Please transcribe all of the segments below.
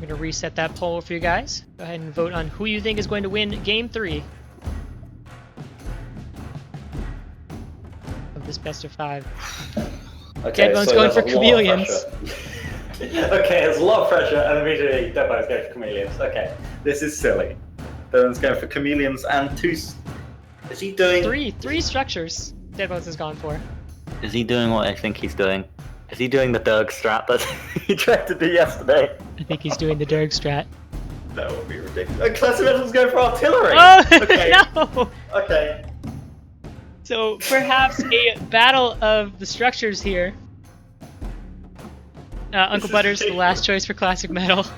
going to reset that poll for you guys. Go ahead and vote on who you think is going to win Game 3 of this best of 5. Okay, Deadbones so going there's for a lot of Chameleons. pressure. Okay, there's a lot of pressure, and immediately Deadbones going for Chameleons. Okay, this is silly. Deadbones going for Chameleons and 2... Is he doing... Three structures Deadbones has gone for. Is he doing what I think he's doing? Is he doing the Derg strat that he tried to do yesterday? I think he's doing the Derg strat. That would be ridiculous. And ClassicMetal's going for artillery! Oh, okay. no! Okay. So, perhaps a battle of the structures here. Uncle Butters, the last choice for ClassicMetal.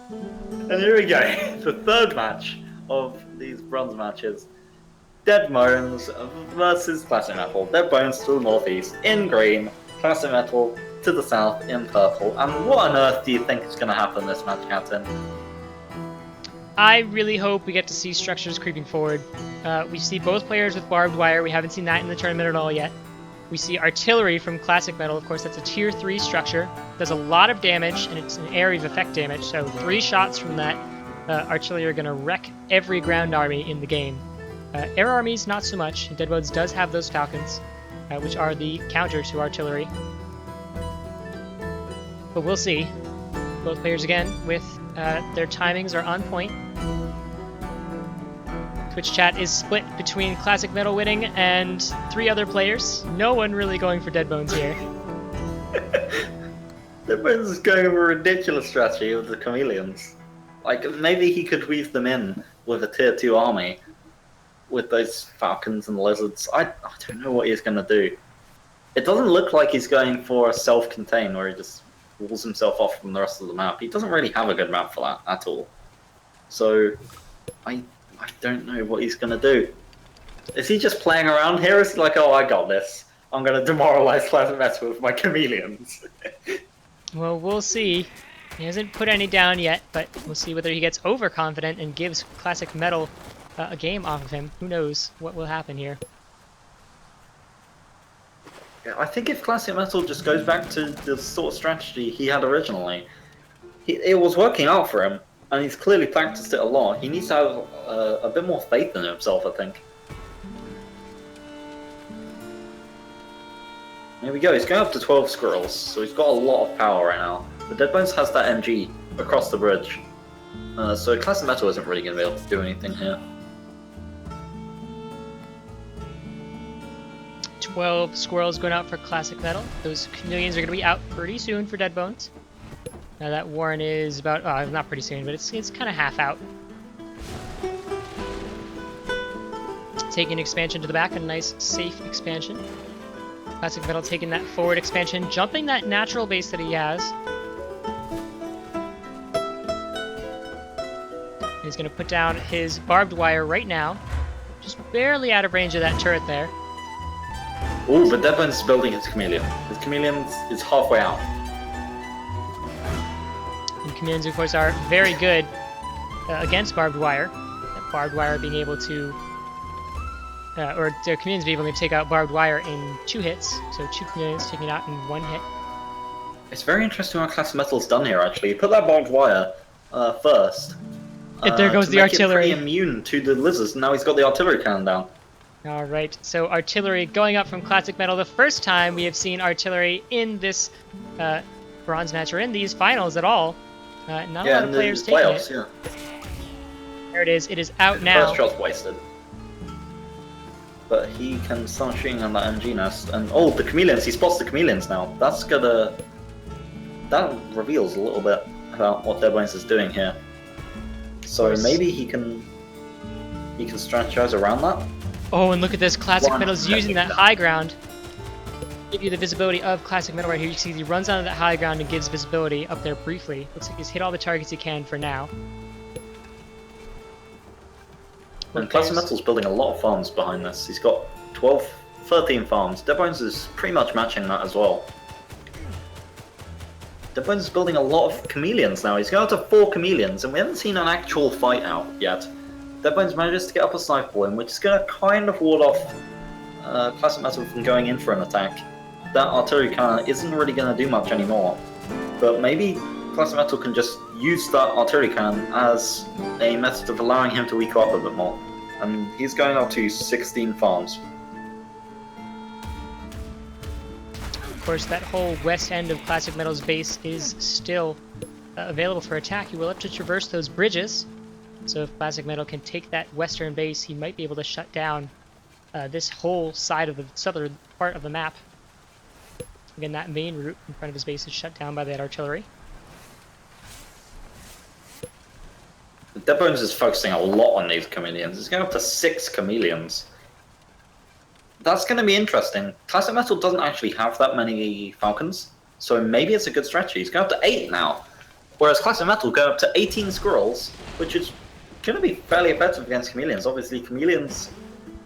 And here we go, the third match of these bronze matches. Deadbones versus ClassicMetal. Deadbones to the northeast in green, ClassicMetal to the south in purple. And what on earth do you think is going to happen this match, Captain? I really hope we get to see structures creeping forward. We see both players with barbed wire. We haven't seen that in the tournament at all yet. We see artillery from ClassicMetal. Of course, that's a tier 3 structure. Does a lot of damage, and it's an area of effect damage. So 3 shots from that artillery are going to wreck every ground army in the game. Air armies, not so much. Deadbones does have those falcons, which are the counter to artillery. But we'll see. Both players again with their timings are on point. Twitch chat is split between ClassicMetal winning and 3 other players. No one really going for Deadbones here. Deadbones is going with a ridiculous strategy with the Chameleons. Like, maybe he could weave them in with a tier 2 army. With those falcons and lizards. I don't know what he's going to do. It doesn't look like he's going for a self-contain where he just walls himself off from the rest of the map. He doesn't really have a good map for that at all. So, I don't know what he's going to do. Is he just playing around here? Is he like, oh, I got this. I'm going to demoralize ClassicMetal with my Chameleons. Well, we'll see. He hasn't put any down yet, but we'll see whether he gets overconfident and gives ClassicMetal a game off of him. Who knows what will happen here. Yeah, I think if ClassicMetal just goes back to the sort of strategy he had originally, it was working out for him, and he's clearly practiced it a lot. He needs to have a bit more faith in himself, I think. There we go, he's going up to 12 squirrels, so he's got a lot of power right now. The Deadbones has that MG across the bridge, so ClassicMetal isn't really going to be able to do anything here. 12 squirrels going out for ClassicMetal. Those Chameleons are going to be out pretty soon for Deadbones. Now that Warren is about, not pretty soon, but it's kind of half out. Taking expansion to the back, a nice safe expansion. ClassicMetal taking that forward expansion, jumping that natural base that he has. He's going to put down his barbed wire right now. Just barely out of range of that turret there. Ooh, but Deadbones is building his Chameleon. His Chameleon is halfway out. And Chameleons, of course, are very good against barbed wire. That barbed wire being able to... or the Chameleons being able to take out barbed wire in 2 hits. So 2 Chameleons taking it out in 1 hit. It's very interesting what ClassicMetal's done here, actually. He put that barbed wire first. There goes to the make artillery. It pretty immune to the lizards, and now he's got the artillery cannon down. Alright, so artillery going up from ClassicMetal. The first time we have seen artillery in this bronze match, or in these finals at all. Not a lot of players taking it. Yeah. There it is. It is out now. First shot's wasted. But he can start shooting on that MG nest. And oh, the Chameleons. He spots the Chameleons now. That's gonna... That reveals a little bit about what Deadbones is doing here. So maybe he can strategize around that. Oh, and look at this. ClassicMetal's using that high ground. Give you the visibility of ClassicMetal right here. You can see he runs onto that high ground and gives visibility up there briefly. Looks like he's hit all the targets he can for now. And ClassicMetal's building a lot of farms behind this. He's got 13 farms. Deadbones is pretty much matching that as well. Deadbones is building a lot of Chameleons now. He's going to 4 Chameleons, and we haven't seen an actual fight out yet. Deadbones manages to get up a sniper ball in, which is going to kind of ward off ClassicMetal from going in for an attack. That artillery cannon isn't really going to do much anymore, but maybe ClassicMetal can just use that artillery cannon as a method of allowing him to weaken up a bit more. And he's going up to 16 farms. Of course, that whole west end of ClassicMetal's base is still available for attack. He will have to traverse those bridges. So if ClassicMetal can take that western base, he might be able to shut down this whole side of the southern part of the map. Again, that main route in front of his base is shut down by that artillery. Deadbones is focusing a lot on these chameleons. He's going up to 6 chameleons. That's going to be interesting. ClassicMetal doesn't actually have that many falcons, so maybe it's a good strategy. He's going up to 8 now, whereas ClassicMetal go up to 18 squirrels, which is going to be fairly effective against chameleons. Obviously, chameleons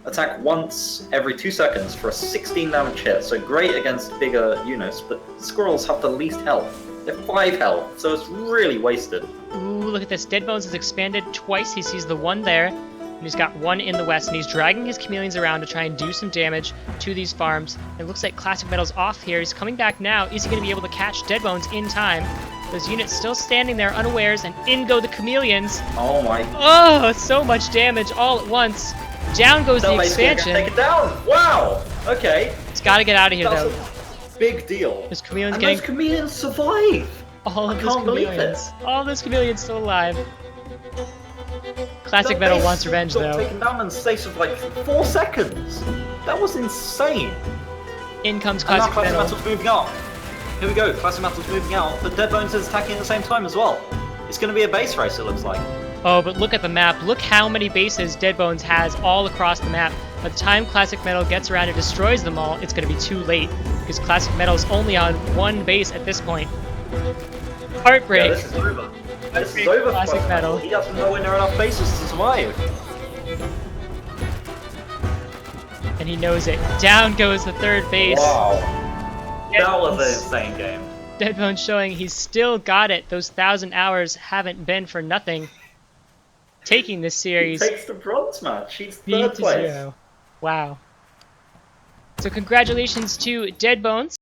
attack once every 2 seconds for a 16 damage hit, so great against bigger units, but squirrels have the least health. They're 5 health, so it's really wasted. Ooh, look at this. Deadbones has expanded twice. He sees the one there, and he's got one in the west, and he's dragging his chameleons around to try and do some damage to these farms. It looks like ClassicMetal's off here. He's coming back now. Is he going to be able to catch Deadbones in time? Those units still standing there unawares, and in go the chameleons. Oh my. Oh, so much damage all at once. Down goes the expansion. Take it down. Wow. Okay. It's got to get out of here, That's though. a big deal. Those chameleons And getting... those chameleons survive. All of I those can't believe chameleons. it. All those chameleons still alive. ClassicMetal wants revenge, got though. taken down in the space of like 4 seconds. That was insane. In comes And now ClassicMetal. ClassicMetal's moving out. Here we go. ClassicMetal's moving out, but Deadbones is attacking at the same time as well. It's going to be a base race, it looks like. Oh, but look at the map. Look how many bases Deadbones has all across the map. By the time ClassicMetal gets around and destroys them all, it's going to be too late, because ClassicMetal is only on one base at this point. Heartbreak. Yeah, this is over. This is over for ClassicMetal. He has nowhere near enough bases to survive. And he knows it. Down goes the third base. Wow. That was an Deadbones- insane game. Deadbones showing he's still got it. Those 1,000 hours haven't been for nothing. Taking this He series takes the bronze match. He's speed third to place. 0. Wow. So congratulations to Deadbones.